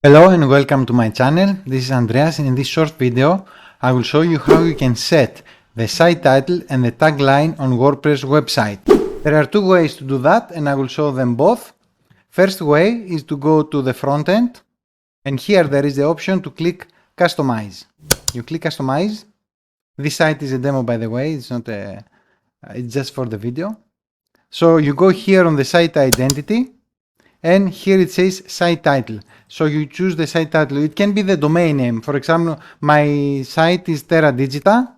Hello and welcome to my channel. This is Andreas, and in this short video I will show you how you can set the site title and the tagline on WordPress website. There are two ways to do that and I will show them both. First way is to go to the front end, and here there is the option to click customize. You click customize. This site is a demo, by the way, it's just for the video. So you go here on the site identity, and here it says site title. So you choose the site title. It can be the domain name. For example, my site is Terra Digita,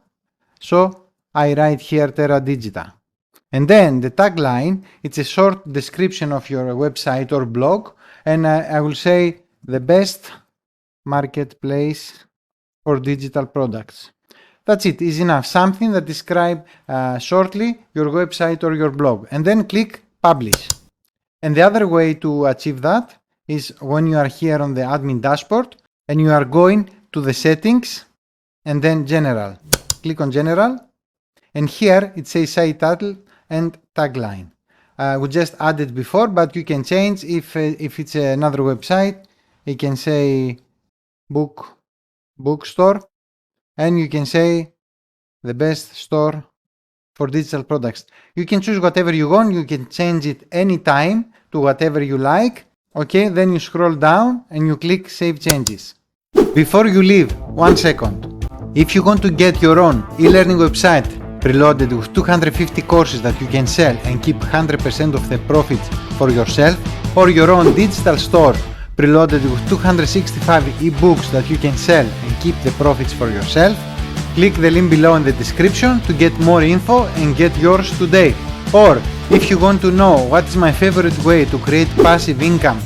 so I write here Terra Digita. And then the tagline, it's a short description of your website or blog, and I will say the best marketplace for digital products. That's it, easy enough. Something that describes shortly your website or your blog, and then click publish. And the other way to achieve that is when you are here on the admin dashboard and you are going to the settings and then general. Click on general, and here it says site title and tagline. We just added before, but you can change if it's another website. You can say bookstore, and you can say the best store for digital products. You can choose whatever you want. You can change it anytime to whatever you like. Okay, then you scroll down and you click save changes. Before you leave, 1 second. If you want to get your own e-learning website preloaded with 250 courses that you can sell and keep 100% of the profits for yourself, or your own digital store preloaded with 265 ebooks that you can sell and keep the profits for yourself, click the link below in the description to get more info and get yours today. Or if you want to know what is my favorite way to create passive income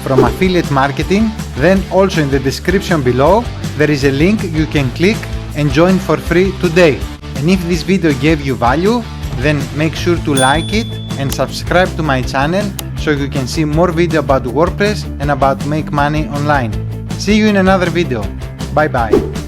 from affiliate marketing, then also in the description below there is a link you can click and join for free today. And if this video gave you value, then make sure to like it and subscribe to my channel so you can see more video about WordPress and about make money online. See you in another video. Bye bye.